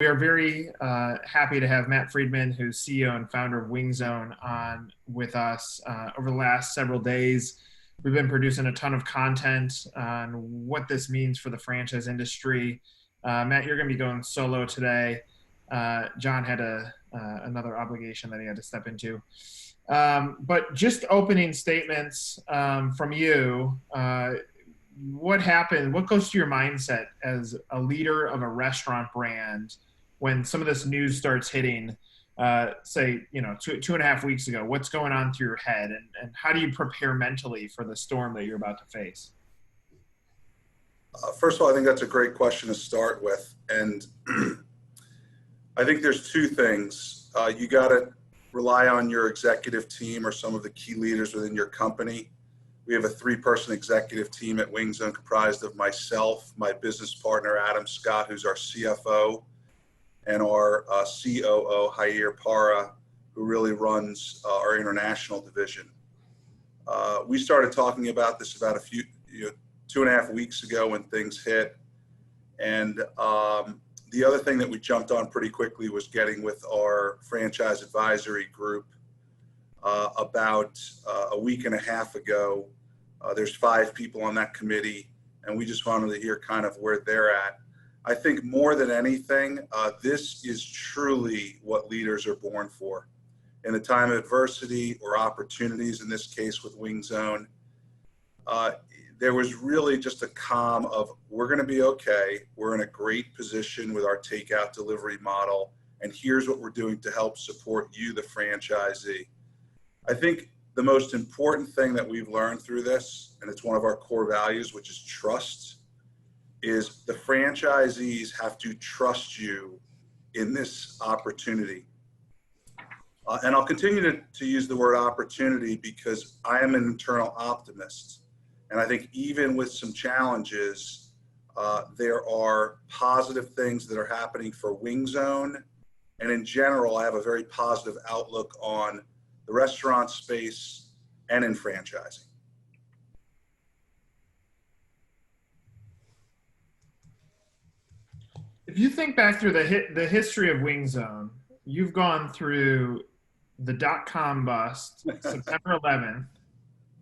We are very happy to have Matt Friedman, who's CEO and founder of WingZone, on with us over the last several days. We've been producing a ton of content on what this means for the franchise industry. Matt, you're going to be going solo today. John had another obligation that he had to step into. But just opening statements from you. What happened? What goes through your mindset as a leader of a restaurant brand when some of this news starts hitting, say, two and a half weeks ago? What's going on through your head, and how do you prepare mentally for the storm that you're about to face? First of all, I think that's a great question to start with. And I think there's two things. You got to rely on your executive team or some of the key leaders within your company. We have a 3-person executive team at WingZone comprised of myself, my business partner, Adam Scott, who's our CFO, and our COO, Jair Para, who really runs our international division. We started talking about this about 2.5 weeks ago when things hit. And the other thing that we jumped on pretty quickly was getting with our franchise advisory group about a week and a half ago. There's 5 people on that committee, and we just wanted to hear kind of where they're at. I think more than anything, this is truly what leaders are born for. In a time of adversity or opportunities, in this case with WingZone, there was really just a calm of, we're going to be okay. We're in a great position with our takeout delivery model, and here's what we're doing to help support you, the franchisee. I think the most important thing that we've learned through this, and it's one of our core values, which is trust, is the franchisees have to trust you in this opportunity. And I'll continue to use the word opportunity because I am an internal optimist. And I think even with some challenges, there are positive things that are happening for WingZone. And in general, I have a very positive outlook on the restaurant space and in franchising. If you think back through the history of WingZone, you've gone through the .com bust, September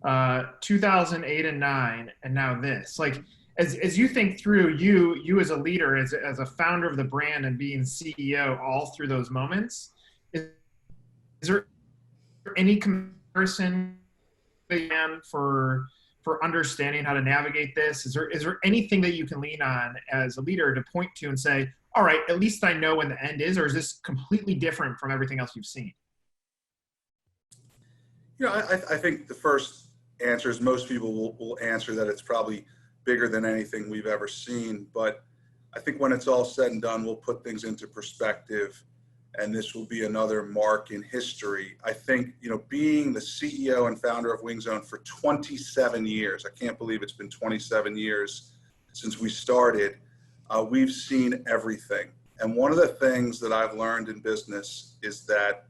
11th, 2008 and 9, and now this. Like, as you think through, you as a leader, as a founder of the brand and being CEO all through those moments, is there any comparison for understanding how to navigate this? Is there anything that you can lean on as a leader to point to and say, all right, at least I know when the end is, or is this completely different from everything else you've seen? I think the first answer is most people will answer that it's probably bigger than anything we've ever seen. But I think when it's all said and done, we'll put things into perspective, and this will be another mark in history. I think, being the CEO and founder of WingZone for 27 years, I can't believe it's been 27 years since we started, we've seen everything. And one of the things that I've learned in business is that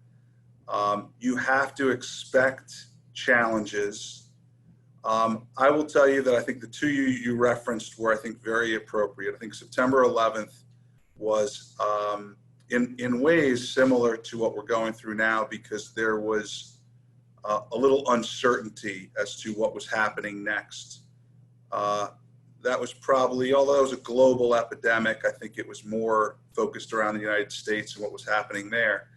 you have to expect challenges. I will tell you that I think the two you referenced were, I think, very appropriate. I think September 11th was in ways similar to what we're going through now, because there was a little uncertainty as to what was happening next. That was probably, although it was a global epidemic, I think it was more focused around the United States and what was happening there.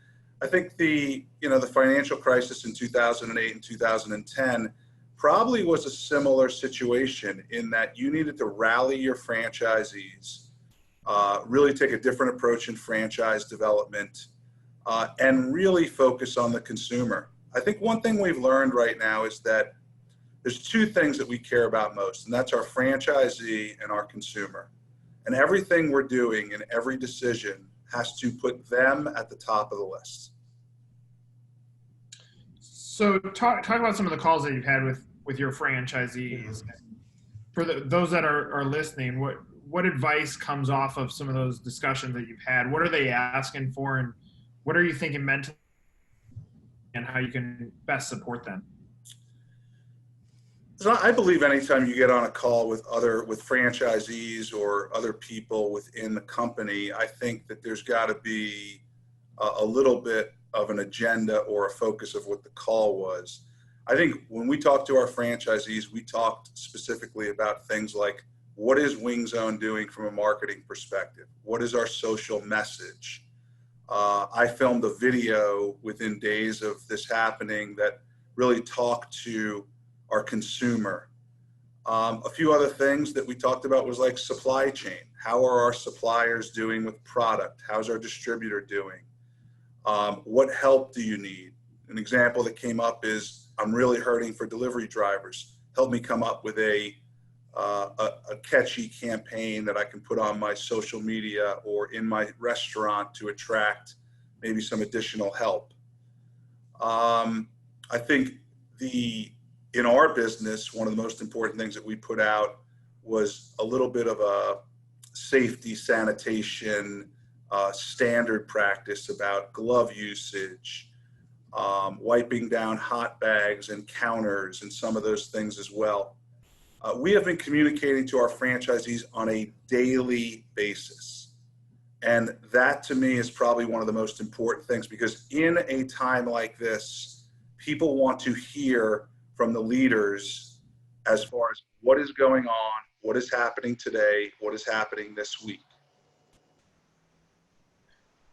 I think the financial crisis in 2008 and 2010 probably was a similar situation, in that you needed to rally your franchisees, really take a different approach in franchise development, and really focus on the consumer. I think one thing we've learned right now is that there's 2 things that we care about most, and that's our franchisee and our consumer. And everything we're doing and every decision has to put them at the top of the list. So talk about some of the calls that you've had with your franchisees. For those that are listening, what advice comes off of some of those discussions that you've had? What are they asking for, and what are you thinking mentally, and how you can best support them? So I believe anytime you get on a call with franchisees or other people within the company, I think that there's got to be a little bit of an agenda or a focus of what the call was. I think when we talked to our franchisees, we talked specifically about things like, what is Wing Zone doing from a marketing perspective? What is our social message? I filmed a video within days of this happening that really talked to our consumer. A few other things that we talked about was like supply chain. How are our suppliers doing with product? How's our distributor doing? What help do you need? An example that came up is, I'm really hurting for delivery drivers. Help me come up with a catchy campaign that I can put on my social media or in my restaurant to attract maybe some additional help. I think in our business, one of the most important things that we put out was a little bit of a safety, sanitation, standard practice about glove usage, wiping down hot bags and counters and some of those things as well. We have been communicating to our franchisees on a daily basis. And that to me is probably one of the most important things, because in a time like this, people want to hear from the leaders as far as what is going on, what is happening today, what is happening this week.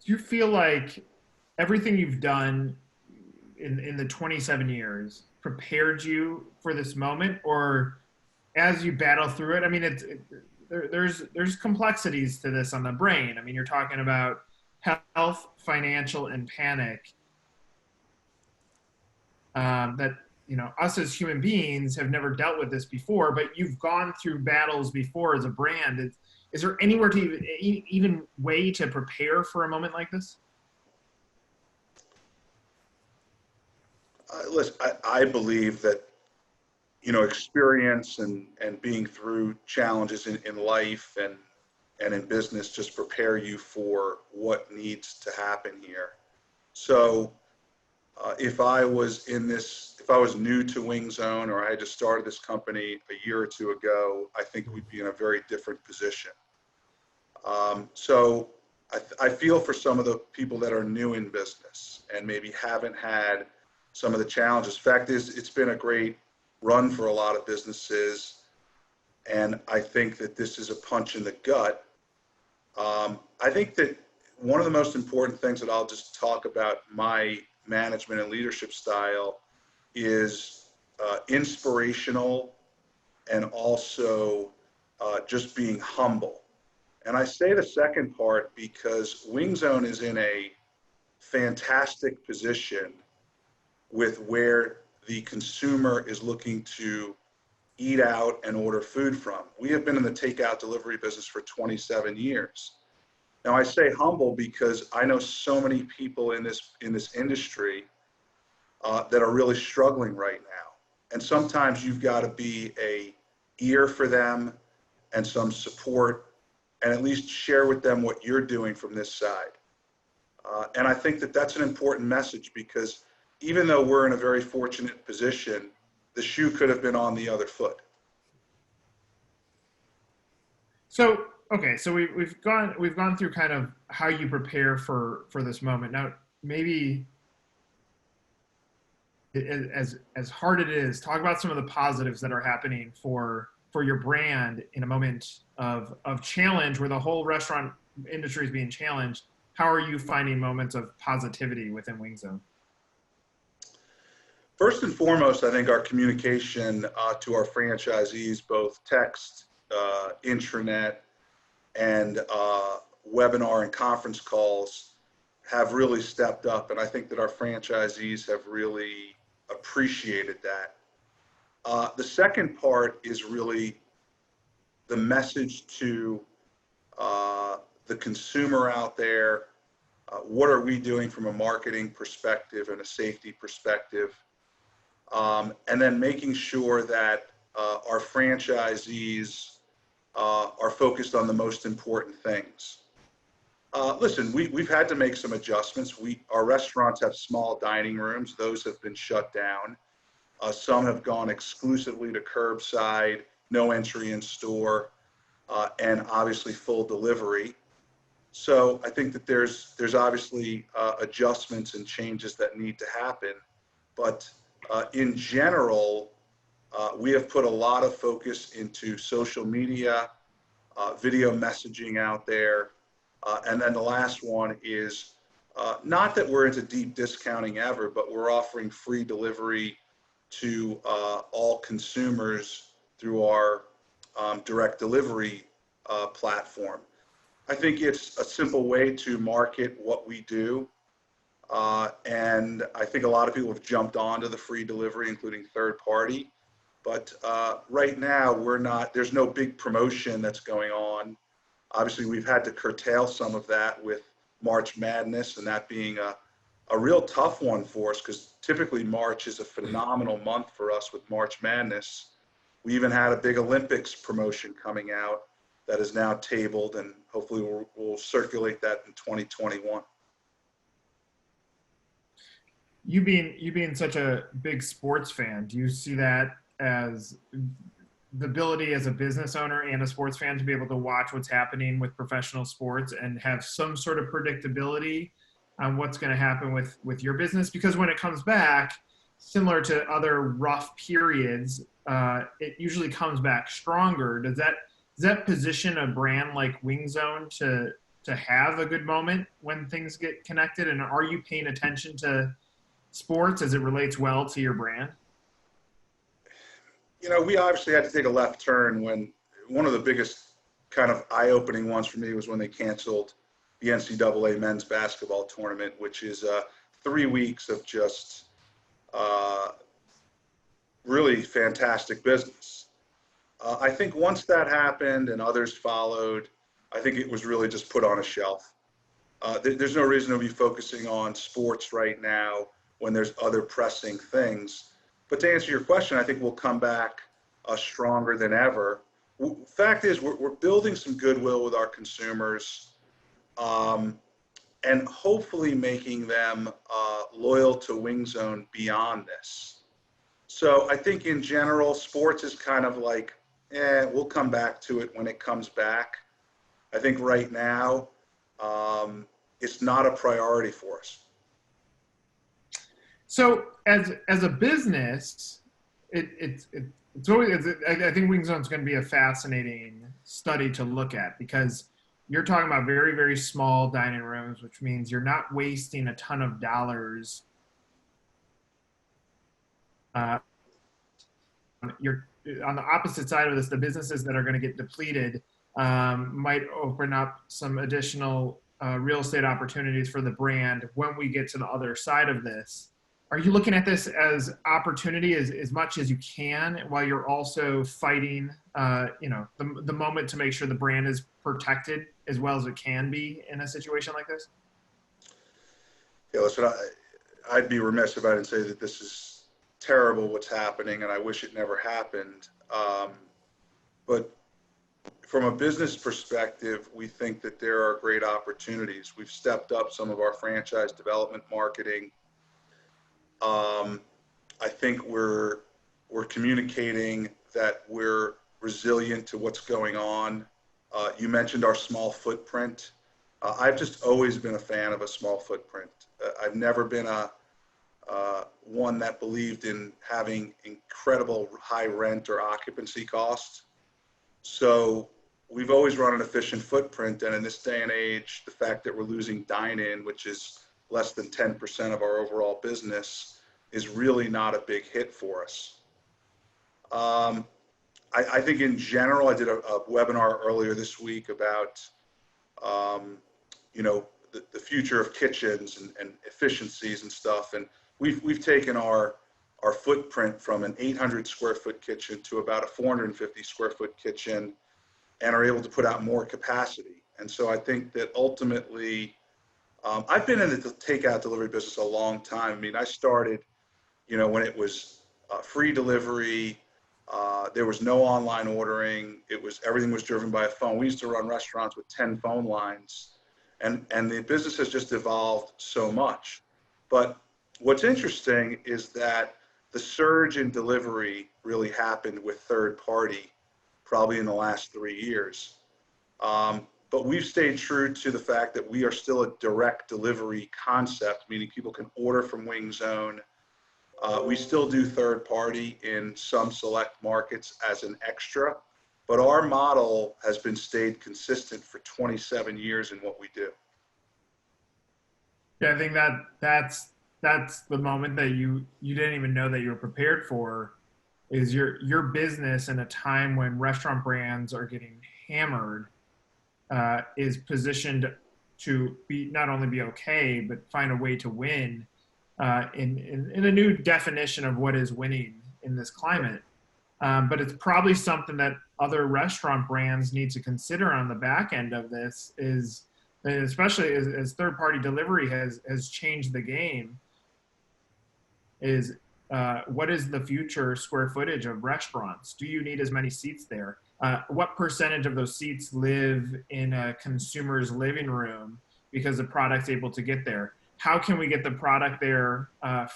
Do you feel like everything you've done in the 27 years prepared you for this moment, or as you battle through it? I mean, there's complexities to this on the brain. I mean, you're talking about health, financial, and panic. That, you know, us as human beings have never dealt with this before, but you've gone through battles before as a brand. Is there anywhere to even way to prepare for a moment like this? Listen, I believe that, you know, experience and being through challenges in life and in business just prepare you for what needs to happen here. So if I was new to Wing Zone, or I had just started this company a year or two ago, I think we'd be in a very different position. So I feel for some of the people that are new in business and maybe haven't had some of the challenges. Fact is, it's been a great run for a lot of businesses, and I think that this is a punch in the gut. I think that one of the most important things that I'll just talk about my management and leadership style is inspirational, and also just being humble. And I say the second part because Wing Zone is in a fantastic position with where the consumer is looking to eat out and order food from. We have been in the takeout delivery business for 27 years. Now I say humble because I know so many people in this industry that are really struggling right now. And sometimes you've got to be a ear for them and some support, and at least share with them what you're doing from this side. And I think that that's an important message, because even though we're in a very fortunate position, the shoe could have been on the other foot. So, okay, so we've gone through kind of how you prepare for this moment. Now, maybe as hard it is, talk about some of the positives that are happening for your brand in a moment of challenge where the whole restaurant industry is being challenged. How are you finding moments of positivity within Wing Zone? First and foremost, I think our communication to our franchisees, both text, intranet, and webinar and conference calls, have really stepped up. And I think that our franchisees have really appreciated that. The second part is really the message to the consumer out there. What are we doing from a marketing perspective and a safety perspective? And then making sure that our franchisees are focused on the most important things. Listen, we've had to make some adjustments. Our restaurants have small dining rooms. Those have been shut down. Some have gone exclusively to curbside, no entry in store, and obviously full delivery. So I think that there's obviously adjustments and changes that need to happen. But in general, we have put a lot of focus into social media, video messaging out there. And then the last one is not that we're into deep discounting ever, but we're offering free delivery to all consumers through our direct delivery platform. I think it's a simple way to market what we do. And I think a lot of people have jumped onto the free delivery, including third party. But right now, there's no big promotion that's going on. Obviously, we've had to curtail some of that with March Madness, and that being a real tough one for us, because typically March is a phenomenal month for us with March Madness. We even had a big Olympics promotion coming out that is now tabled, and hopefully we'll circulate that in 2021. You being such a big sports fan, do you see that as the ability as a business owner and a sports fan to be able to watch what's happening with professional sports and have some sort of predictability on what's going to happen with your business? Because when it comes back, similar to other rough periods, it usually comes back stronger. Does that position a brand like WingZone to have a good moment when things get connected? And are you paying attention to sports as it relates well to your brand? You know, we obviously had to take a left turn when one of the biggest kind of eye-opening ones for me was when they canceled the NCAA men's basketball tournament, which is 3 weeks of just really fantastic business. I think once that happened and others followed, I think it was really just put on a shelf. There's no reason to be focusing on sports right now when there's other pressing things. But to answer your question, I think we'll come back stronger than ever. Fact is, we're building some goodwill with our consumers, and hopefully making them loyal to WingZone beyond this. So I think in general, sports is kind of like, we'll come back to it when it comes back. I think right now, it's not a priority for us. So as a business, it's always, I think WingZone is going to be a fascinating study to look at, because you're talking about very, very small dining rooms, which means you're not wasting a ton of dollars. You're on the opposite side of this. The businesses that are going to get depleted might open up some additional real estate opportunities for the brand when we get to the other side of this. Are you looking at this as opportunity as much as you can, while you're also fighting, the moment to make sure the brand is protected as well as it can be in a situation like this? Yeah, listen, I'd be remiss if I didn't say that this is terrible what's happening, and I wish it never happened. But from a business perspective, we think that there are great opportunities. We've stepped up some of our franchise development marketing. I think we're communicating that we're resilient to what's going on. You mentioned our small footprint. I've just always been a fan of a small footprint. I've never been one that believed in having incredible high rent or occupancy costs. So we've always run an efficient footprint, and in this day and age, the fact that we're losing dine-in, which is less than 10% of our overall business, is really not a big hit for us. I think in general, I did a webinar earlier this week about, the future of kitchens and efficiencies and stuff. And we've taken our footprint from an 800 square foot kitchen to about a 450 square foot kitchen, and are able to put out more capacity. And so I think that ultimately, I've been in the takeout delivery business a long time. I mean, I started, when it was free delivery, there was no online ordering. Everything was driven by a phone. We used to run restaurants with 10 phone lines, and the business has just evolved so much. But what's interesting is that the surge in delivery really happened with third party probably in the last 3 years. But we've stayed true to the fact that we are still a direct delivery concept, meaning people can order from Wing Zone. We still do third party in some select markets as an extra, but our model has been stayed consistent for 27 years in what we do. Yeah, I think that's the moment that you didn't even know that you were prepared for, is your business in a time when restaurant brands are getting hammered, is positioned to be not only be okay but find a way to win in a new definition of what is winning in this climate. But it's probably something that other restaurant brands need to consider on the back end of this, is, and especially as third-party delivery has changed the game, is what is the future square footage of restaurants? Do you need as many seats there? What percentage of those seats live in a consumer's living room because the product's able to get there? How can we get the product there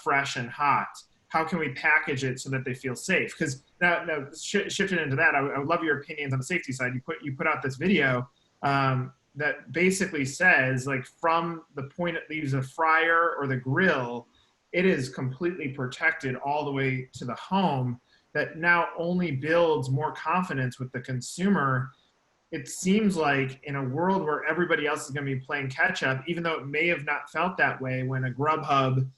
fresh and hot? How can we package it so that they feel safe? Because now shifting into that, I would love your opinions on the safety side. You put out this video that basically says, like, from the point it leaves the fryer or the grill, it is completely protected all the way to the home. That now only builds more confidence with the consumer. It seems like in a world where everybody else is going to be playing catch up, even though it may have not felt that way when a Grubhub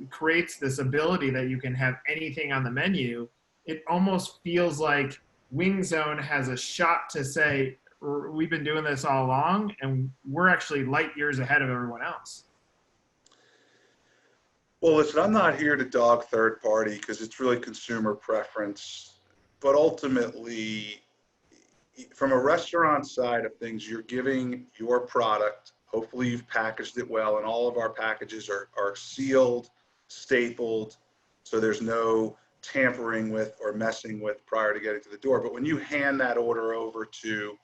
creates this ability that you can have anything on the menu, it almost feels like Wing Zone has a shot to say, we've been doing this all along and we're actually light years ahead of everyone else. Well, listen, I'm not here to dog third party because it's really consumer preference. But ultimately, from a restaurant side of things, you're giving your product, hopefully you've packaged it well, and all of our packages are sealed, stapled, so there's no tampering with or messing with prior to getting to the door. But when you hand that order over to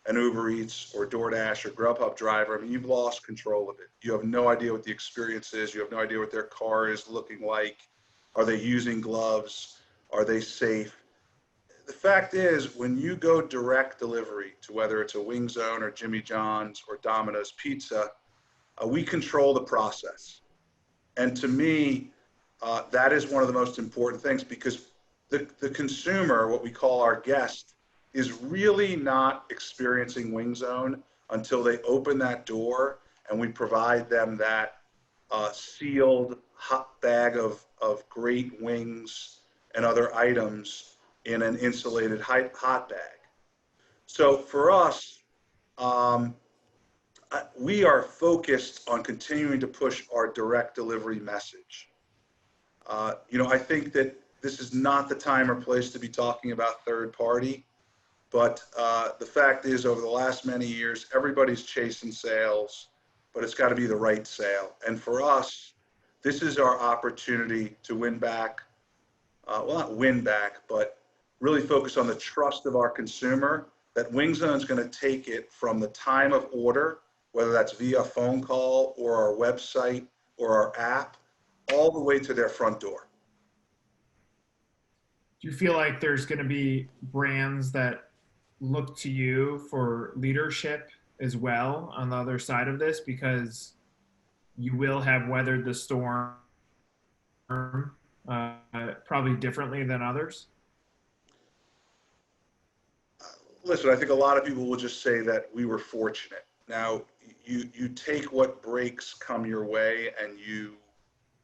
an Uber Eats or DoorDash or Grubhub driver, I mean, you've lost control of it. You have no idea what the experience is. You have no idea what their car is looking like. Are they using gloves? Are they safe? The fact is, when you go direct delivery to whether it's a Wing Zone or Jimmy John's or Domino's Pizza, we control the process. And to me, that is one of the most important things, because the consumer, what we call our guest, is really not experiencing Wing Zone until they open that door and we provide them that sealed hot bag of great wings and other items in an insulated hot bag. So for us, we are focused on continuing to push our direct delivery message. I think that this is not the time or place to be talking about third party. But the fact is, over the last many years, everybody's chasing sales, but it's got to be the right sale. And for us, this is our opportunity to win back, well, not win back, but really focus on the trust of our consumer, that Wing Zone is going to take it from the time of order, whether that's via phone call or our website or our app, all the way to their front door. Do you feel like there's going to be brands that look to you for leadership as well on the other side of this, because you will have weathered the storm probably differently than others? Listen, I think a lot of people will just say that we were fortunate. Now, you take what breaks come your way and you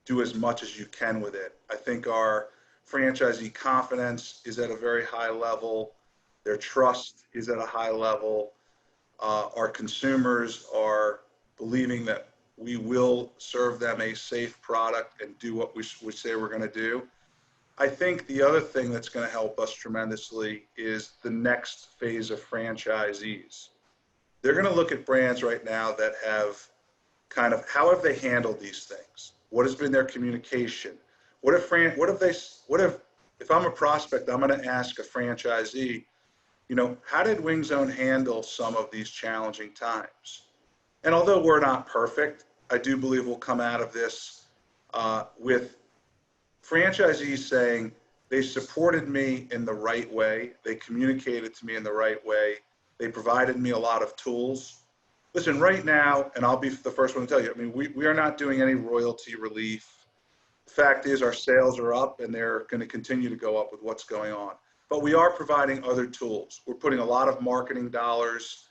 do as much as you can with it. I think our franchisee confidence is at a very high level. Their trust is at a high level. Our consumers are believing that we will serve them a safe product and do what we say we're going to do. I think the other thing that's going to help us tremendously is the next phase of franchisees. They're going to look at brands right now that have kind of, how have they handled these things? What has been their communication? If I'm a prospect, I'm going to ask a franchisee, how did Wing Zone handle some of these challenging times? And although we're not perfect, I do believe we'll come out of this with franchisees saying they supported me in the right way, they communicated to me in the right way, they provided me a lot of tools. Listen, right now, and I'll be the first one to tell you, I mean, we are not doing any royalty relief. The fact is our sales are up and they're going to continue to go up with what's going on. But we are providing other tools. We're putting a lot of marketing dollars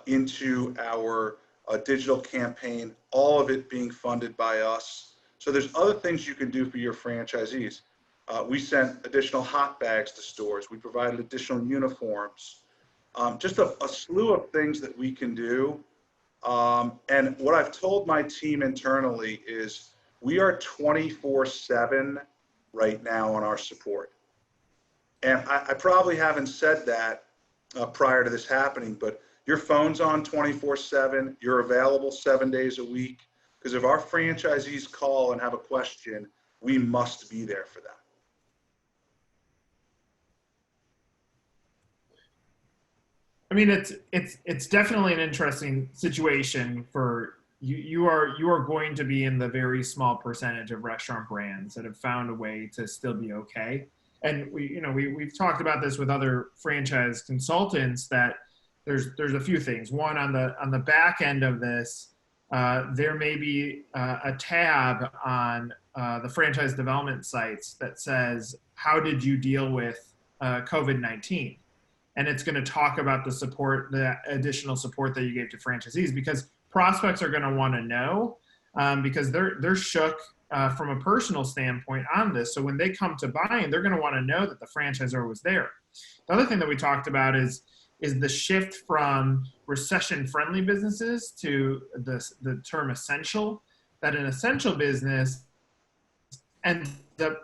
into our digital campaign, all of it being funded by us. So there's other things you can do for your franchisees. We sent additional hot bags to stores. We provided additional uniforms. Just a slew of things that we can do. And what I've told my team internally is we are 24/7 right now on our support. And I probably haven't said that prior to this happening, but your phone's on 24/7. You're available 7 days a week. Because if our franchisees call and have a question, we must be there for them. I mean, it's definitely an interesting situation for you. You are going to be in the very small percentage of restaurant brands that have found a way to still be okay. And we've talked about this with other franchise consultants that there's a few things. One, on the back end of this, there may be a tab on the franchise development sites that says, how did you deal with COVID-19? And it's going to talk about the additional support that you gave to franchisees, because prospects are going to want to know, because they're shook from a personal standpoint on this. So when they come to buying, they're going to want to know that the franchisor was there. The other thing that we talked about is the shift from recession-friendly businesses to the term essential, that an essential business ends up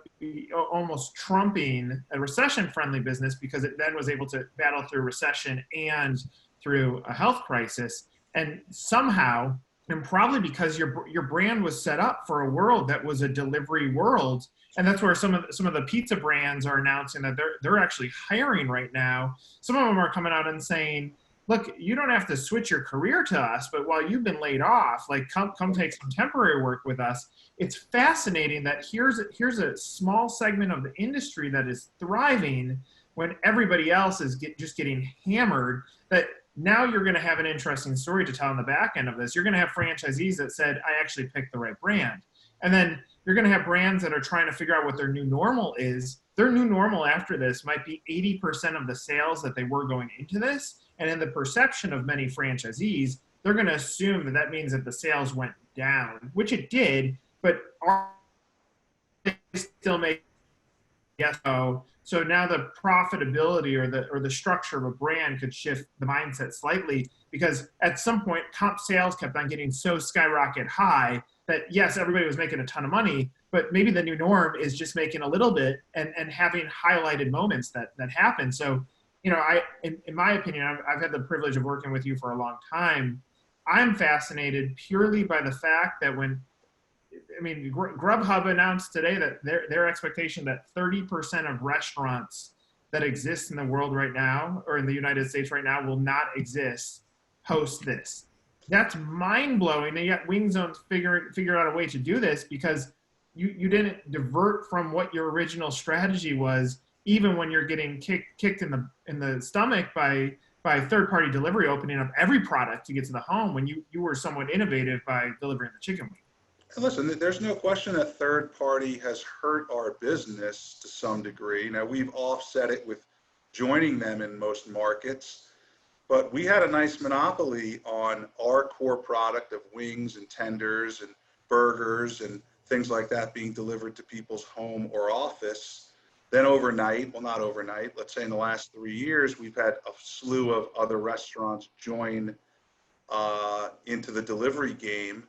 almost trumping a recession-friendly business, because it then was able to battle through recession and through a health crisis. And somehow, and probably because your brand was set up for a world that was a delivery world, and that's where some of the pizza brands are announcing that they're actually hiring right now. Some of them are coming out and saying, look, you don't have to switch your career to us, but while you've been laid off, like come take some temporary work with us. It's fascinating that here's a small segment of the industry that is thriving when everybody else is just getting hammered. That now you're going to have an interesting story to tell on the back end of this. You're going to have franchisees that said, I actually picked the right brand. And then you're going to have brands that are trying to figure out what their new normal is. Their new normal after this might be 80% of the sales that they were going into this. And in the perception of many franchisees, they're going to assume that means that the sales went down, which it did, but they still make yes. So now the profitability or the structure of a brand could shift the mindset slightly, because at some point comp sales kept on getting so skyrocket high that yes, everybody was making a ton of money, but maybe the new norm is just making a little bit and having highlighted moments that happen. So, in my opinion, I've had the privilege of working with you for a long time. I'm fascinated purely by the fact that Grubhub announced today that their expectation that 30% of restaurants that exist in the world right now, or in the United States right now, will not exist post this. That's mind-blowing, and yet Wingzone figured out a way to do this, because you didn't divert from what your original strategy was, even when you're getting kicked in the stomach by third-party delivery opening up every product to get to the home, when you were somewhat innovative by delivering the chicken wing. And listen, there's no question that third party has hurt our business to some degree. Now, we've offset it with joining them in most markets, but we had a nice monopoly on our core product of wings and tenders and burgers and things like that being delivered to people's home or office. Then overnight, well, not overnight, let's say in the last 3 years, we've had a slew of other restaurants join into the delivery game.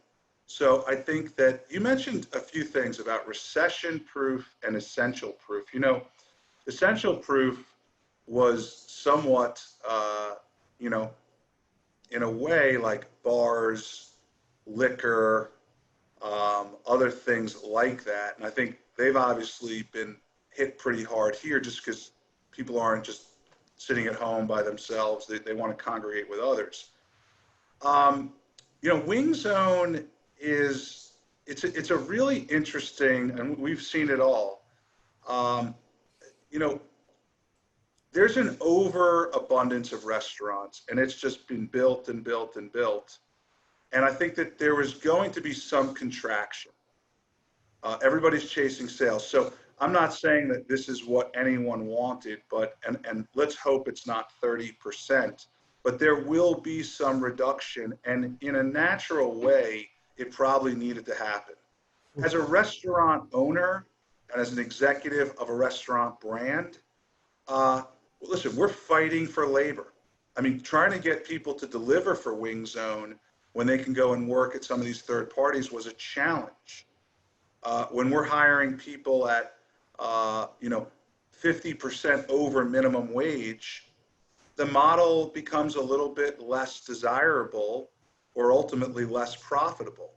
So I think that you mentioned a few things about recession proof and essential proof. Essential proof was somewhat, in a way like bars, liquor, other things like that. And I think they've obviously been hit pretty hard here, just because people aren't just sitting at home by themselves. They want to congregate with others. Wingzone is it's a really interesting, and we've seen it all. You know, there's an overabundance of restaurants, and it's just been built and built and built. And I think that there was going to be some contraction. Everybody's chasing sales. So I'm not saying that this is what anyone wanted, but, and let's hope it's not 30%, but there will be some reduction. And in a natural way, it probably needed to happen. As a restaurant owner and as an executive of a restaurant brand, listen, we're fighting for labor. I mean, trying to get people to deliver for Wing Zone when they can go and work at some of these third parties was a challenge. When we're hiring people at, 50% over minimum wage, the model becomes a little bit less desirable or ultimately less profitable.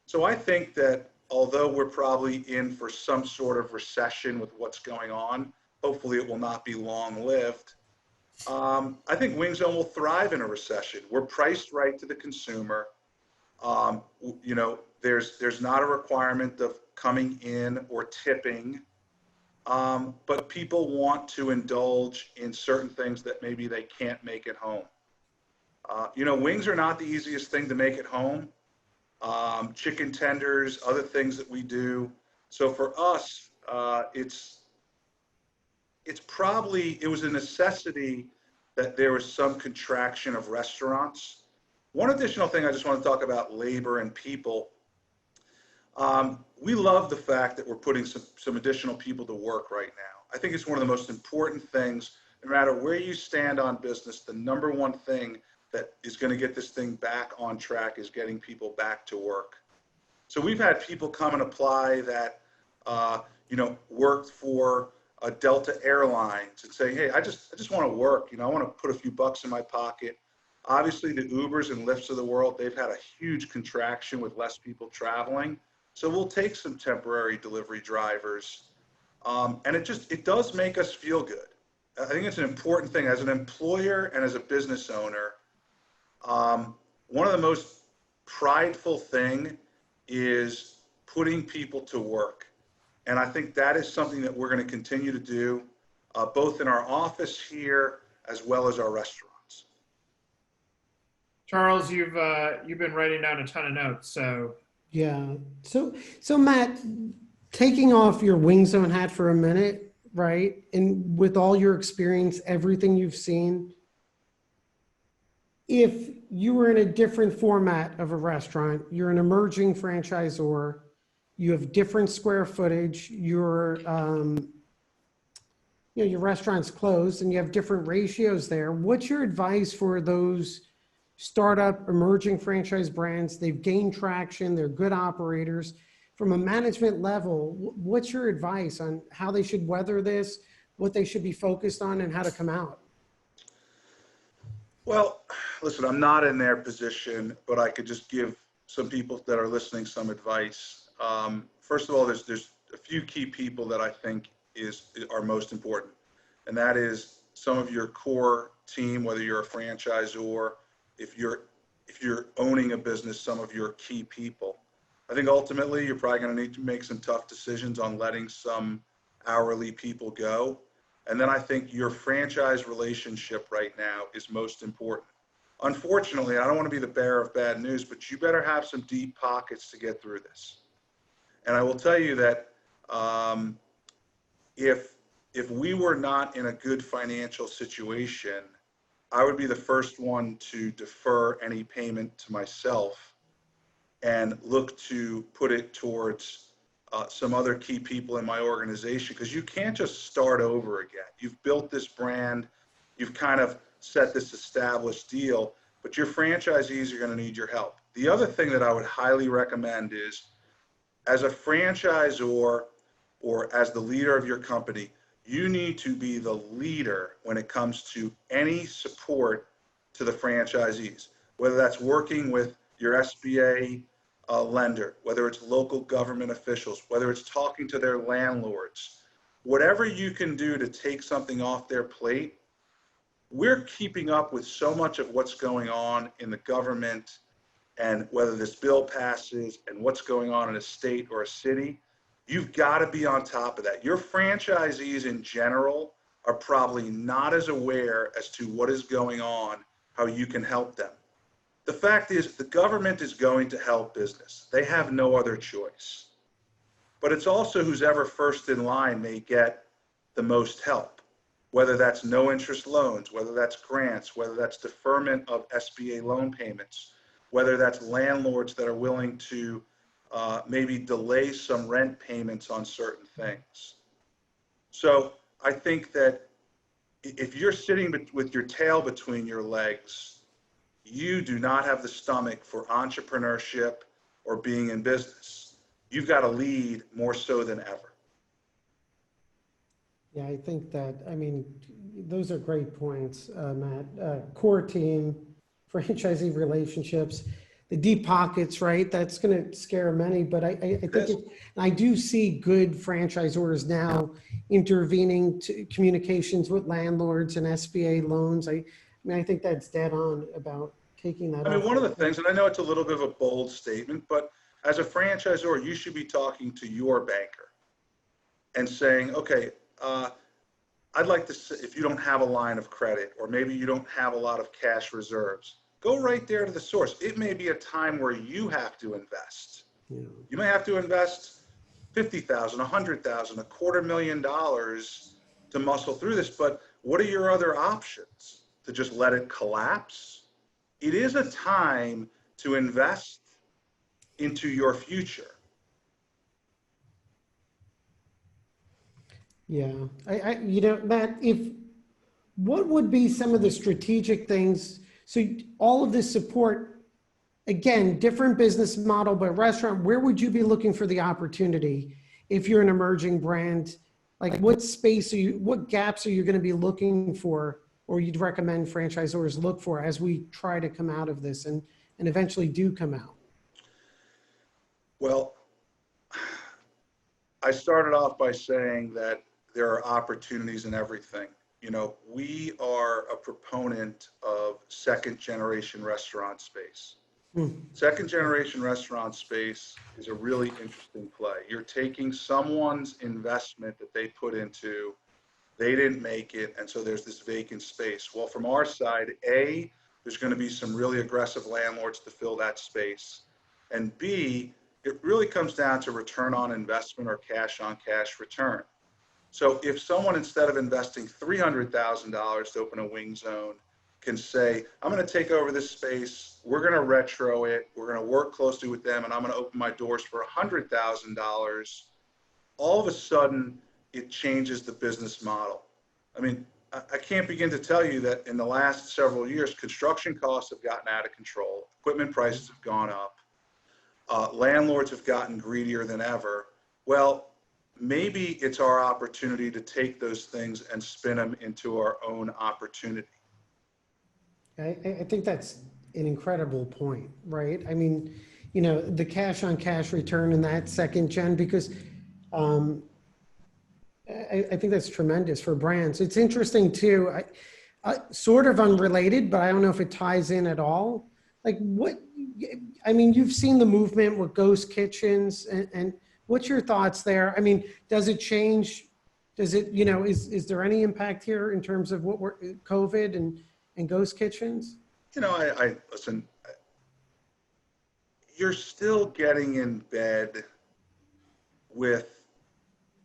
So I think that although we're probably in for some sort of recession with what's going on, hopefully it will not be long-lived. I think Wing Zone will thrive in a recession. We're priced right to the consumer. There's not a requirement of coming in or tipping, but people want to indulge in certain things that maybe they can't make at home. Wings are not the easiest thing to make at home. Chicken tenders, other things that we do. So for us, it was a necessity that there was some contraction of restaurants. One additional thing I just want to talk about labor and people. We love the fact that we're putting some additional people to work right now. I think it's one of the most important things, no matter where you stand on business, the number one thing that is going to get this thing back on track is getting people back to work. So we've had people come and apply that, worked for Delta Airlines and say, hey, I just want to work. I want to put a few bucks in my pocket. Obviously, the Ubers and Lyfts of the world, they've had a huge contraction with less people traveling. So we'll take some temporary delivery drivers. And it does make us feel good. I think it's an important thing as an employer and as a business owner. One of the most prideful thing is putting people to work. And I think that is something that we're going to continue to do, both in our office here as well as our restaurants. Charles, you've been writing down a ton of notes, so. Yeah. So Matt, taking off your Wing Zone hat for a minute, right? And with all your experience, everything you've seen, if you were in a different format of a restaurant, you're an emerging franchisor, you have different square footage, your restaurant's closed and you have different ratios there. What's your advice for those startup emerging franchise brands? They've gained traction, they're good operators. From a management level, what's your advice on how they should weather this, what they should be focused on, and how to come out? Well, listen, I'm not in their position, but I could just give some people that are listening some advice. First of all, there's a few key people that I think are most important, and that is some of your core team, whether you're a franchisor, if you're owning a business, some of your key people. I think ultimately you're probably going to need to make some tough decisions on letting some hourly people go. And then I think your franchise relationship right now is most important. Unfortunately, I don't want to be the bearer of bad news, but you better have some deep pockets to get through this. And I will tell you that if we were not in a good financial situation, I would be the first one to defer any payment to myself and look to put it towards some other key people in my organization, because you can't just start over again. You've built this brand, you've kind of set this established deal, but your franchisees are going to need your help. The other thing that I would highly recommend is, as a franchisor or as the leader of your company, you need to be the leader when it comes to any support to the franchisees, whether that's working with your SBA lender, whether it's local government officials, whether it's talking to their landlords, whatever you can do to take something off their plate. We're keeping up with so much of what's going on in the government and whether this bill passes and what's going on in a state or a city, you've got to be on top of that. Your franchisees in general are probably not as aware as to what is going on, how you can help them. The fact is, the government is going to help business. They have no other choice. But it's also who's ever first in line may get the most help, whether that's no interest loans, whether that's grants, whether that's deferment of SBA loan payments, whether that's landlords that are willing to maybe delay some rent payments on certain things. So I think that if you're sitting with your tail between your legs, you do not have the stomach for entrepreneurship or being in business. You've got to lead more so than ever. Yeah, I think that, I mean, those are great points, Matt. Core team, franchisee relationships, the deep pockets, right? That's going to scare many, but I think I do see good franchisors now intervening to communications with landlords and SBA loans. I mean, I think that's dead on about taking that. I mean, one of the things, and I know it's a little bit of a bold statement, but as a franchisor, you should be talking to your banker and saying, okay, I'd like to, if you don't have a line of credit, or maybe you don't have a lot of cash reserves, go right there to the source. It may be a time where you have to invest. Yeah. You may have to invest $50,000, $100,000, $250,000 to muscle through this, but what are your other options? To just let it collapse? It is a time to invest into your future. Yeah, you know, Matt, what would be some of the strategic things? So all of this support, again, different business model, but restaurant, where would you be looking for the opportunity if you're an emerging brand? Like what space what gaps are you going to be looking for, or you'd recommend franchisors look for as we try to come out of this and eventually do come out? Well, I started off by saying that there are opportunities in everything. You know, we are a proponent of second generation restaurant space. Second generation restaurant space is a really interesting play. You're taking someone's investment that they put into, they didn't make it, and so there's this vacant space. Well, from our side, A, there's going to be some really aggressive landlords to fill that space. And B, it really comes down to return on investment or cash on cash return. So if someone, instead of investing $300,000 to open a wing zone, can say, I'm going to take over this space, we're going to retro it, we're going to work closely with them, and I'm going to open my doors for $100,000, all of a sudden it changes the business model. I mean, I can't begin to tell you that in the last several years, construction costs have gotten out of control, equipment prices have gone up, landlords have gotten greedier than ever. Well, maybe it's our opportunity to take those things and spin them into our own opportunity. I think that's an incredible point, right? I mean, you know, the cash on cash return in that second gen, because I think that's tremendous for brands. It's interesting too, sort of unrelated, but I don't know if it ties in at all. Like I mean, you've seen the movement with ghost kitchens and what's your thoughts there? I mean, does it change? Does it, you know, is there any impact here in terms of what we're COVID and ghost kitchens? You know, I listen, you're still getting in bed with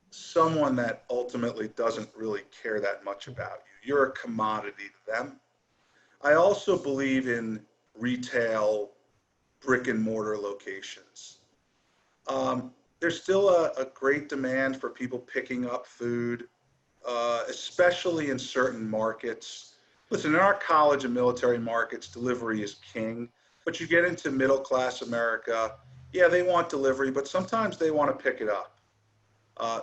someone that ultimately doesn't really care that much about you. You're a commodity to them. I also believe in retail brick and mortar locations. There's still a great demand for people picking up food, especially in certain markets. Listen, in our college and military markets, delivery is king, but you get into middle class America, yeah, they want delivery, but sometimes they want to pick it up.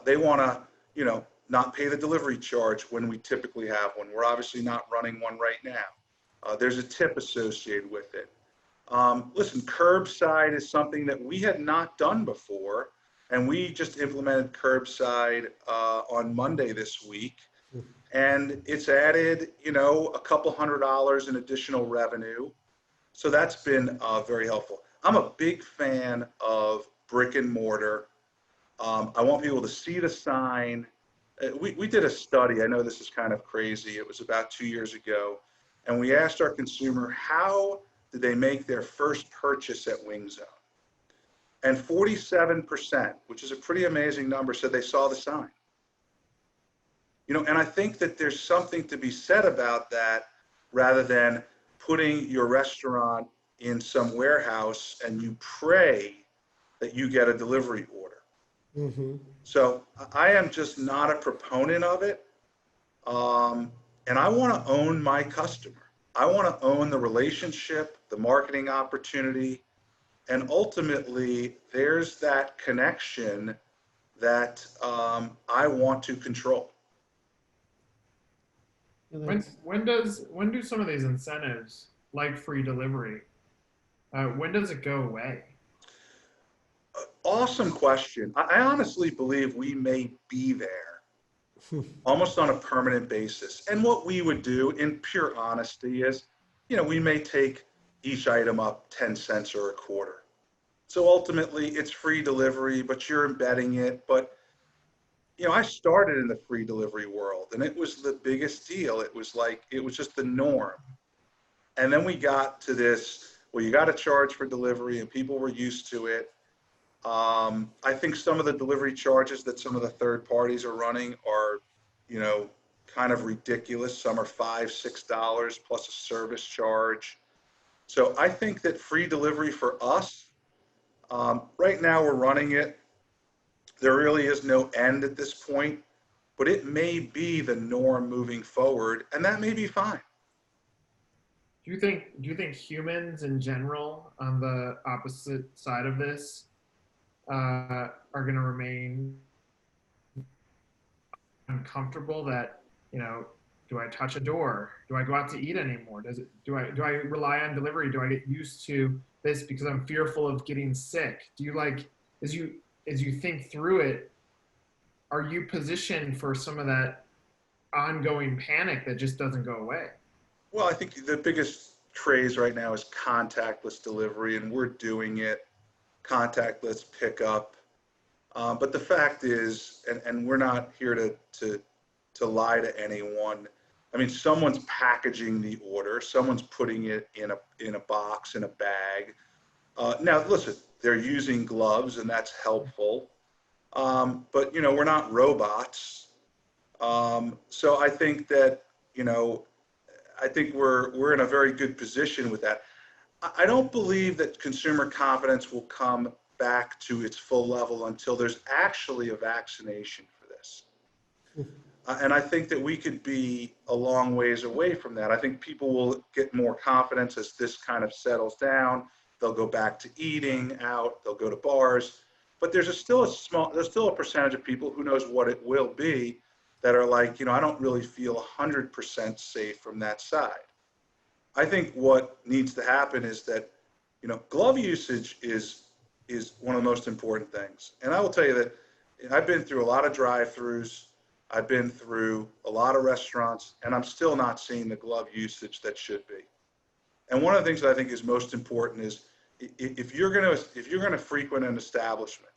They want to, you know, not pay the delivery charge when we typically have one. We're obviously not running one right now. There's a tip associated with it. Listen, curbside is something that we had not done before, and we just implemented curbside on Monday this week, and it's added, you know, a couple $100 in additional revenue. So that's been very helpful. I'm a big fan of brick and mortar. I want people to see the sign. We did a study. I know this is kind of crazy. It was about 2 years ago. And we asked our consumer, how did they make their first purchase at WingZone? And 47%, which is a pretty amazing number, said they saw the sign. You know, and I think that there's something to be said about that, rather than putting your restaurant in some warehouse and you pray that you get a delivery order. Mm-hmm. So I am just not a proponent of it. And I want to own my customer. I want to own the relationship, the marketing opportunity, and ultimately there's that connection that I want to control. When do some of these incentives, like free delivery, when does it go away? Awesome question. I honestly believe we may be there almost on a permanent basis. And what we would do in pure honesty is, you know, we may take each item up 10 cents or a quarter. So ultimately it's free delivery, but you're embedding it. But, you know, I started in the free delivery world and it was the biggest deal. It was just the norm. And then we got to this, well, you got to charge for delivery, and people were used to it. I think some of the delivery charges that some of the third parties are running are, you know, kind of ridiculous. Some are $5, $6 plus a service charge. So I think that free delivery for us, right now we're running it. There really is no end at this point, but it may be the norm moving forward, and that may be fine. Do you think humans in general on the opposite side of this are going to remain uncomfortable that, you know, do I touch a door? Do I go out to eat anymore? Do I rely on delivery? Do I get used to this because I'm fearful of getting sick? Do you, like, as you think through it, are you positioned for some of that ongoing panic that just doesn't go away? Well, I think the biggest craze right now is contactless delivery, and we're doing it. Contactless pickup. But the fact is, and we're not here to lie to anyone. I mean, someone's packaging the order, someone's putting it in a box, in a bag. Now, listen, they're using gloves, and that's helpful. But, you know, we're not robots. So I think that, you know, I think we're in a very good position with that. I don't believe that consumer confidence will come back to its full level until there's actually a vaccination for this. And I think that we could be a long ways away from that. I think people will get more confidence as this kind of settles down. They'll go back to eating out, they'll go to bars. But there's still a percentage of people, who knows what it will be, that are like, you know, I don't really feel 100% safe from that side. I think what needs to happen is that, you know, glove usage is one of the most important things. And I will tell you that I've been through a lot of drive-throughs, I've been through a lot of restaurants, and I'm still not seeing the glove usage that should be. And one of the things that I think is most important is if you're going to frequent an establishment,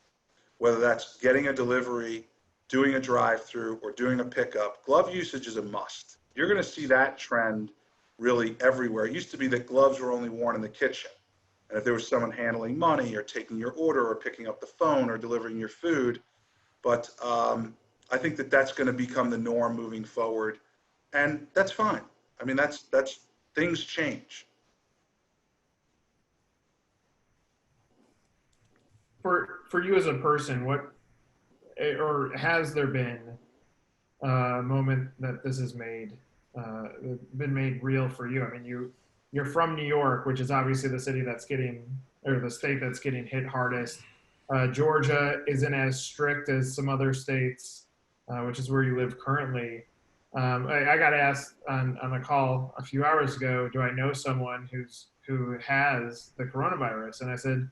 whether that's getting a delivery, doing a drive-through, or doing a pickup, glove usage is a must. You're going to see that trend really everywhere. It used to be that gloves were only worn in the kitchen. And if there was someone handling money or taking your order or picking up the phone or delivering your food. But I think that that's going to become the norm moving forward. And that's fine. I mean, that's things change. For you as a person, what, or has there been a moment that this has been made real for you? I mean, you're from New York, which is obviously the city that's getting, or the state that's getting hit hardest. Georgia isn't as strict as some other states, which is where you live currently. I got asked on a call a few hours ago, do I know someone who has the coronavirus? And I said,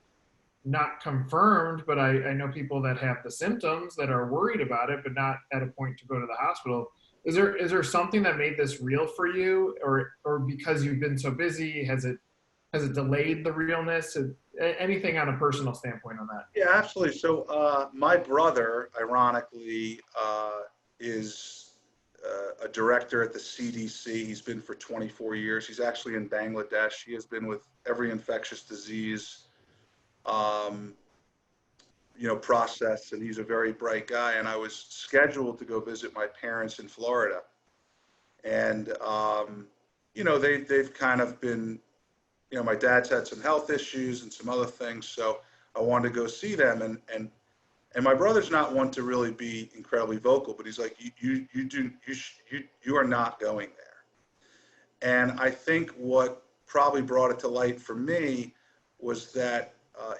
not confirmed, but I know people that have the symptoms that are worried about it, but not at a point to go to the hospital. Is there something that made this real for you, or because you've been so busy, has it Has it delayed the realness? Anything on a personal standpoint on that? Yeah, absolutely. So my brother, ironically, is a director at the CDC. He's been for 24 years. He's actually in Bangladesh. He has been with every infectious disease, um, process, and he's a very bright guy. And I was scheduled to go visit my parents in Florida, and they've kind of been, my dad's had some health issues and some other things, so I wanted to go see them, and my brother's not one to really be incredibly vocal, but he's like, you are not going there. And I think what probably brought it to light for me was that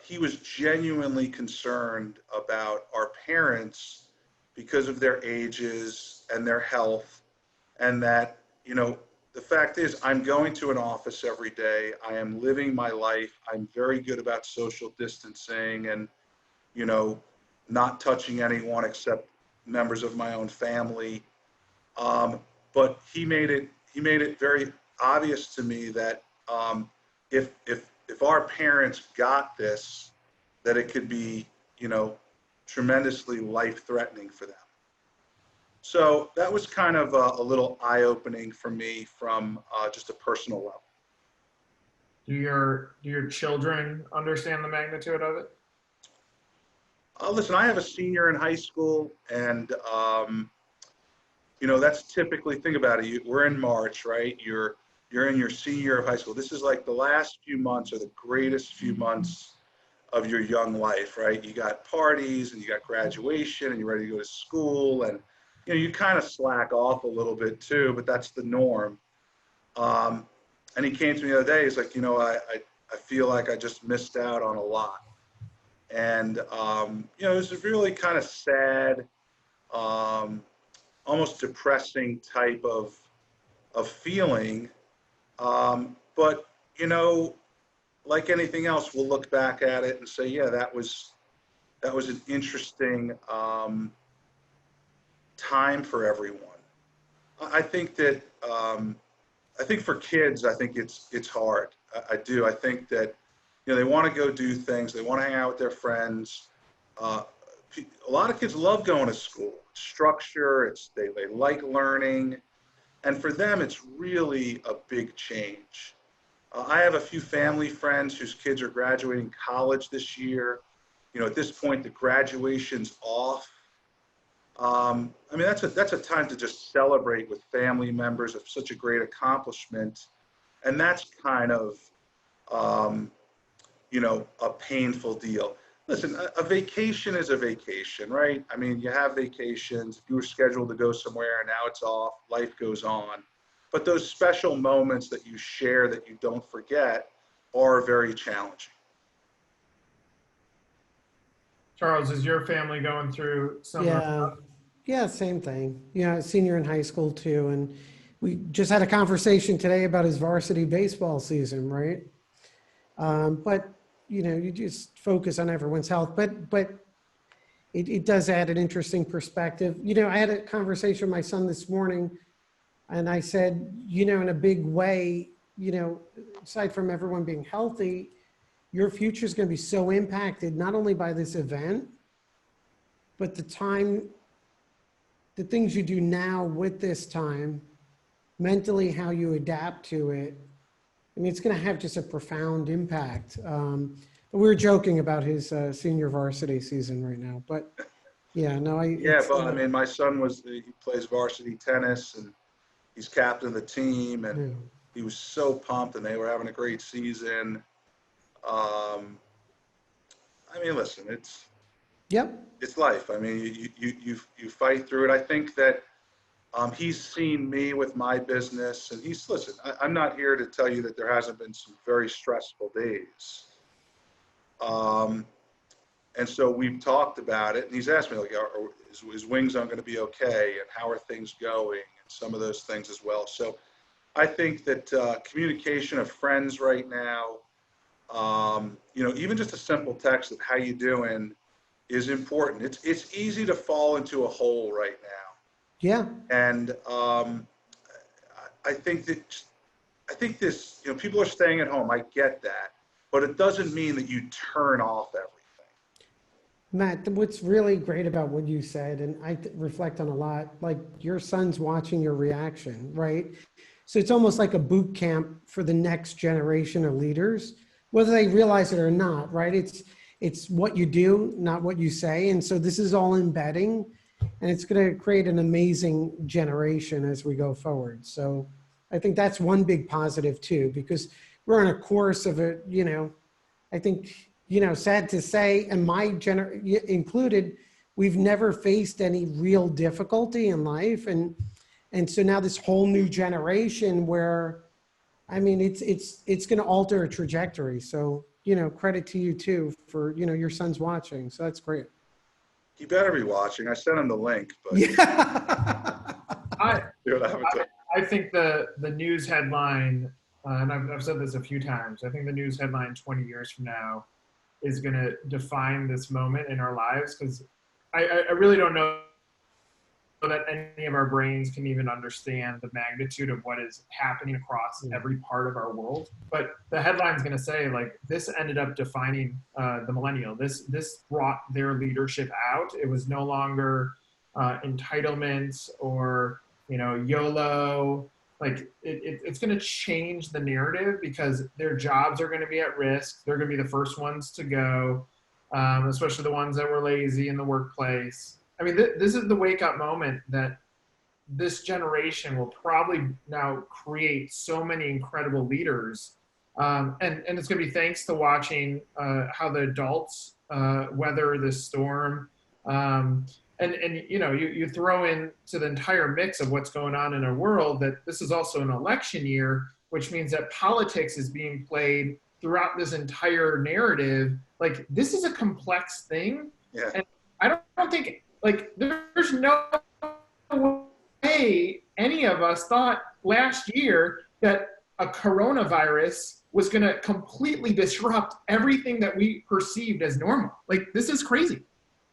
he was genuinely concerned about our parents because of their ages and their health, and that, the fact is, I'm going to an office every day. I am living my life. I'm very good about social distancing and, not touching anyone except members of my own family. But he made it very obvious to me that if our parents got this, that it could be, tremendously life-threatening for them. So that was kind of a little eye-opening for me from just a personal level. Do your children understand the magnitude of it? Listen, I have a senior in high school, and that's typically, think about it. We're in March, right? You're in your senior year of high school. This is like the last few months are the greatest few months of your young life, right? You got parties and you got graduation and you're ready to go to school, and you kind of slack off a little bit too, but that's the norm. And he came to me the other day. He's like, I feel like I just missed out on a lot. And, it was a really kind of sad, almost depressing type of feeling. But, like anything else, we'll look back at it and say, yeah, that was an interesting time for everyone. I think that I think for kids, I think it's hard. I do. I think that they want to go do things. They want to hang out with their friends. A lot of kids love going to school. It's structure. They like learning, and for them, it's really a big change. I have a few family friends whose kids are graduating college this year. At this point, the graduation's off. That's a time to just celebrate with family members of such a great accomplishment, and that's kind of a painful deal. Listen, a vacation is a vacation, right? You have vacations. If you were scheduled to go somewhere and now it's off, life goes on. But those special moments that you share that you don't forget are very challenging. Charles, is your family going through summer? Yeah, same thing. Senior in high school too. And we just had a conversation today about his varsity baseball season, right? But, you just focus on everyone's health. But it does add an interesting perspective. I had a conversation with my son this morning, and I said, in a big way, aside from everyone being healthy, your future is going to be so impacted not only by this event, but the things you do now with this time, mentally, how you adapt to it. It's going to have just a profound impact. But we were joking about his senior varsity season right now, but yeah, no, my son he plays varsity tennis, and he's captain of the team, and he was so pumped, and they were having a great season. Listen, it's life. You fight through it. I think that he's seen me with my business, and I'm not here to tell you that there hasn't been some very stressful days. And so we've talked about it, and he's asked me, like, is Wing Zone going to be okay, and how are things going, and some of those things as well. So I think that communication of friends right now, even just a simple text of how you doing is important. It's easy to fall into a hole right now. Yeah. And I think that I think this, people are staying at home. I get that, but it doesn't mean that you turn off everything. Matt, what's really great about what you said, and I reflect on a lot, like your son's watching your reaction, right? So it's almost like a boot camp for the next generation of leaders, whether they realize it or not, right? It's what you do, not what you say. And so this is all embedding, and it's going to create an amazing generation as we go forward. So I think that's one big positive too, because we're on a course of it, I think, sad to say, and my included, we've never faced any real difficulty in life. And so now this whole new generation where, I mean, it's going to alter a trajectory. So, credit to you too for, your son's watching. So that's great. He better be watching. I sent him the link, but Yeah. I think the news headline, and I've said this a few times, I think the news headline 20 years from now is going to define this moment in our lives, because I really don't know that any of our brains can even understand the magnitude of what is happening across every part of our world. But the headline is going to say, like, this ended up defining the millennial. This brought their leadership out. It was no longer entitlement or, YOLO. Like it's going to change the narrative, because their jobs are going to be at risk. They're going to be the first ones to go, especially the ones that were lazy in the workplace. I mean, this is the wake up moment that this generation will probably now create so many incredible leaders. And it's going to be thanks to watching how the adults weather this storm. And you throw into the entire mix of what's going on in our world that this is also an election year, which means that politics is being played throughout this entire narrative. Like, this is a complex thing. Yeah. And I don't think, like, there's no way any of us thought last year that a coronavirus was going to completely disrupt everything that we perceived as normal. Like, this is crazy.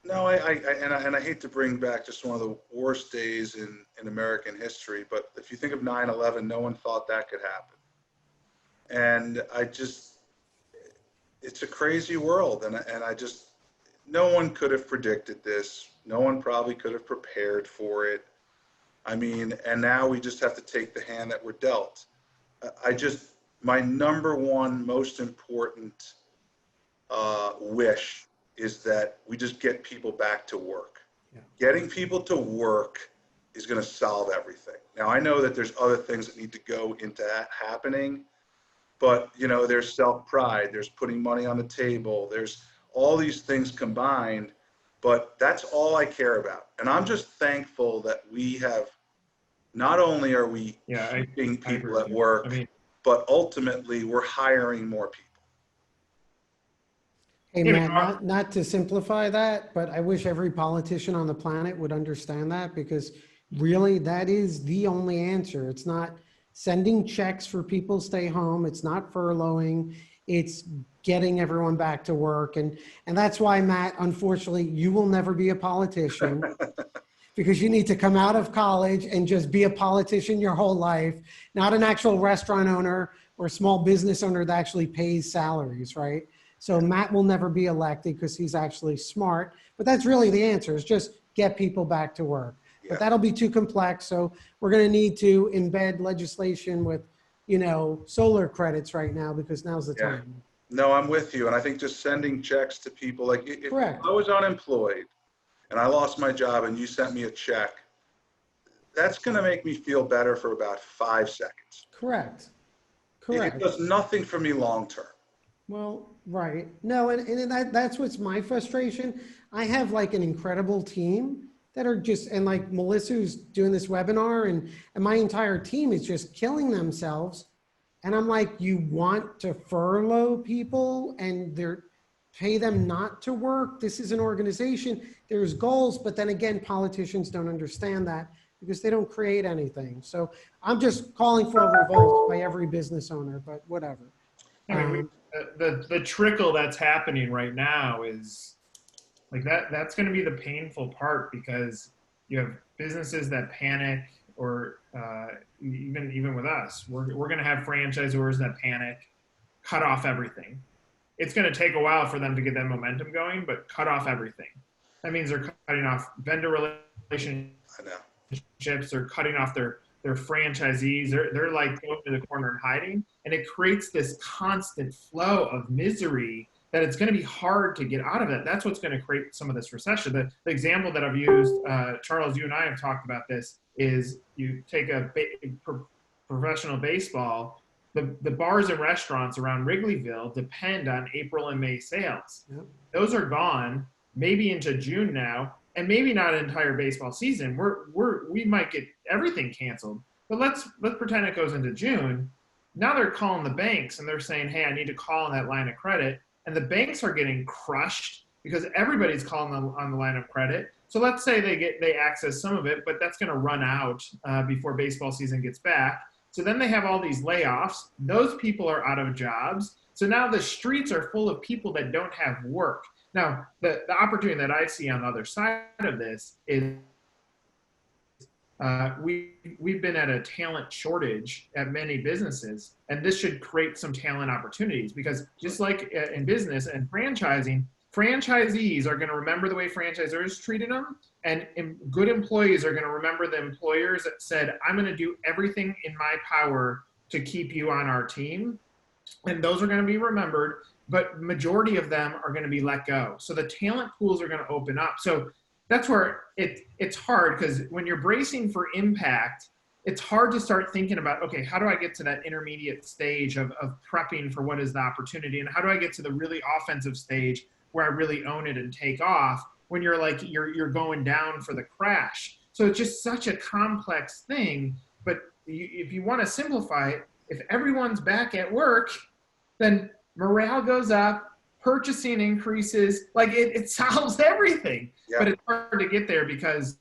No, I hate to bring back just one of the worst days in American history, but if you think of 9/11, no one thought that could happen. And it's a crazy world. And no one could have predicted this. No one probably could have prepared for it. I mean, and now we just have to take the hand that we're dealt. My number one most important wish is that we just get people back to work. Yeah. Getting people to work is going to solve everything. Now, I know that there's other things that need to go into that happening, but, there's self-pride, there's putting money on the table, there's all these things combined, but that's all I care about. And I'm just thankful that we have, not only are we keeping people at work, but ultimately we're hiring more people. Hey, Matt, not to simplify that, but I wish every politician on the planet would understand that, because really that is the only answer. It's not sending checks for people to stay home. It's not furloughing. It's getting everyone back to work. And that's why, Matt, unfortunately, you will never be a politician because you need to come out of college and just be a politician your whole life, not an actual restaurant owner or small business owner that actually pays salaries, right? So Matt will never be elected because he's actually smart, but that's really the answer, is just get people back to work. Yeah. But that'll be too complex. So we're going to need to embed legislation with, solar credits right now, because now's the time. No, I'm with you. And I think just sending checks to people, like if I was unemployed and I lost my job and you sent me a check, that's going to make me feel better for about 5 seconds. Correct. It does nothing for me long term. Well, right. No, and that's what's my frustration. I have like an incredible team that are just, and like Melissa who's doing this webinar, and my entire team is just killing themselves. And I'm like, you want to furlough people and pay them not to work? This is an organization, there's goals, but then again, politicians don't understand that because they don't create anything. So I'm just calling for a revolt by every business owner, but whatever. I mean, the trickle that's happening right now is like that's going to be the painful part, because you have businesses that panic or even with us, we're going to have franchisors that panic, cut off everything. It's going to take a while for them to get that momentum going, but cut off everything. That means they're cutting off vendor relationships. They're cutting off their franchisees. They're like going to the corner and hiding, and it creates this constant flow of misery that it's going to be hard to get out of it. That's what's going to create some of this recession. The example that I've used, Charles, you and I have talked about this, is you take a professional baseball. The bars and restaurants around Wrigleyville depend on April and May sales. Yep. Those are gone, maybe into June now, and maybe not an entire baseball season. We might get everything canceled, but let's pretend it goes into June. Now they're calling the banks and they're saying, hey, I need to call on that line of credit. And the banks are getting crushed because everybody's calling on the line of credit. So let's say they access some of it, but that's going to run out before baseball season gets back. So then they have all these layoffs. Those people are out of jobs. So now the streets are full of people that don't have work. Now, the opportunity that I see on the other side of this is we've been at a talent shortage at many businesses, and this should create some talent opportunities, because just like in business and franchising, franchisees are going to remember the way franchisors treated them, and good employees are going to remember the employers that said, I'm going to do everything in my power to keep you on our team. And those are going to be remembered, but majority of them are going to be let go. So the talent pools are going to open up. So that's where it's hard, because when you're bracing for impact, it's hard to start thinking about, okay, how do I get to that intermediate stage of prepping for what is the opportunity? And how do I get to the really offensive stage where I really own it and take off, when you're like, you're going down for the crash? So it's just such a complex thing. But if you want to simplify it, if everyone's back at work, then morale goes up, purchasing increases, like it solves everything. Yeah. But it's hard to get there because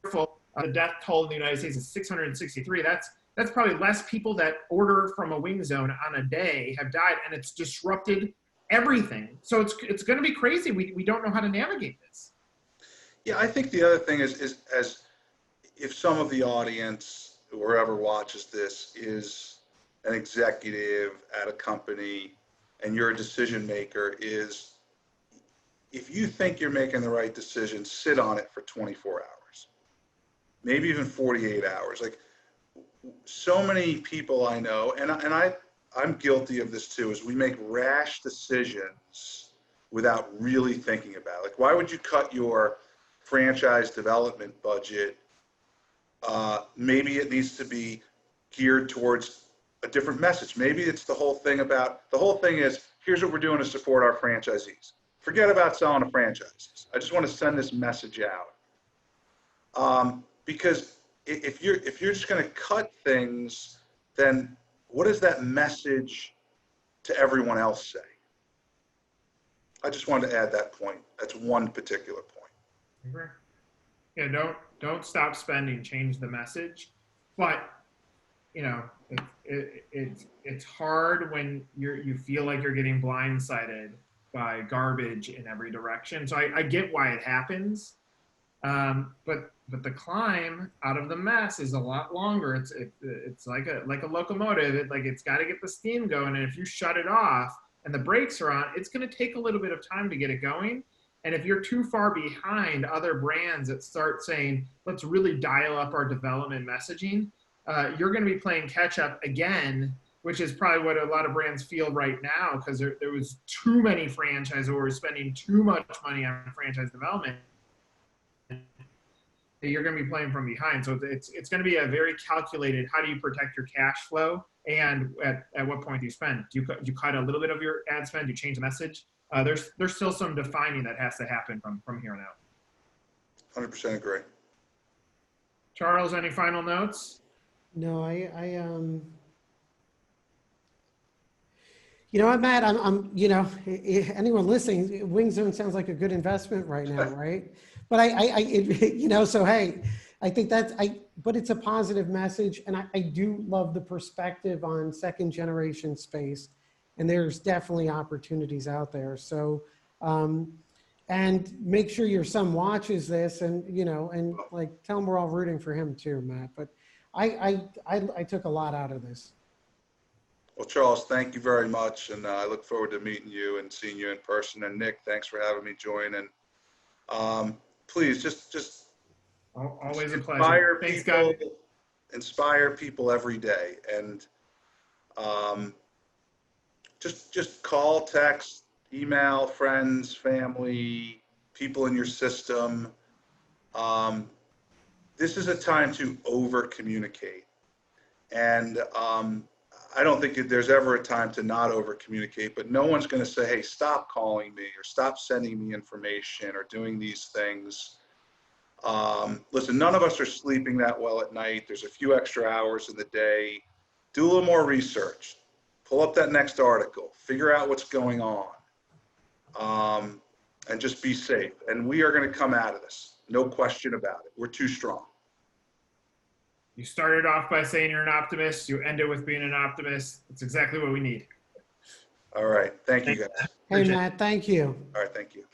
the death toll in the United States is 663. That's probably less people that order from a wing zone on a day have died, and it's disrupted everything. So it's going to be crazy. We don't know how to navigate this. Yeah, I think the other thing is as if some of the audience, whoever watches this, is an executive at a company and you're a decision maker, is if you think you're making the right decision, sit on it for 24 hours, maybe even 48 hours. Like, so many people I know, and I'm guilty of this too, is we make rash decisions without really thinking about it. Like, why would you cut your franchise development budget? Maybe it needs to be geared towards a different message. Maybe it's the whole thing is, here's what we're doing to support our franchisees. Forget about selling to franchises. I just want to send this message out. Because if you're just going to cut things, then what does that message to everyone else say? I just wanted to add that point. That's one particular point. Yeah, don't stop spending, change the message. But it's hard when you feel like you're getting blindsided by garbage in every direction. So I get why it happens, but the climb out of the mess is a lot longer. It's like a locomotive. It's got to get the steam going, and if you shut it off and the brakes are on, it's going to take a little bit of time to get it going. And if you're too far behind other brands that start saying, let's really dial up our development messaging, you're going to be playing catch up again, which is probably what a lot of brands feel right now, because there was too many franchisors spending too much money on franchise development. You're going to be playing from behind. So it's going to be a very calculated, how do you protect your cash flow, and at what point do you spend? Do you cut a little bit of your ad spend? Do you change the message? There's still some defining that has to happen from here on out. 100% agree. Charles, any final notes? No, Matt, I'm anyone listening, Wing Zone sounds like a good investment right now, right? But so hey, I think but it's a positive message, and I do love the perspective on second generation space, and there's definitely opportunities out there. So, And make sure your son watches this, and and like tell him we're all rooting for him too, Matt. But I took a lot out of this. Well, Charles, thank you very much, and I look forward to meeting you and seeing you in person. And Nick, thanks for having me join. And please, just always a pleasure. Inspire Thanks, people, guys. inspire people every day, and just call, text, email friends, family, people in your system. This is a time to over communicate, and I don't think there's ever a time to not over communicate, but no one's going to say, hey, stop calling me or stop sending me information or doing these things. Listen, none of us are sleeping that well at night. There's a few extra hours in the day. Do a little more research. Pull up that next article. Figure out what's going on. And just be safe. And we are going to come out of this. No question about it. We're too strong. You started off by saying you're an optimist. You ended with being an optimist. It's exactly what we need. All right. Thank you, guys. Hey, Matt, thank you. All right. Thank you.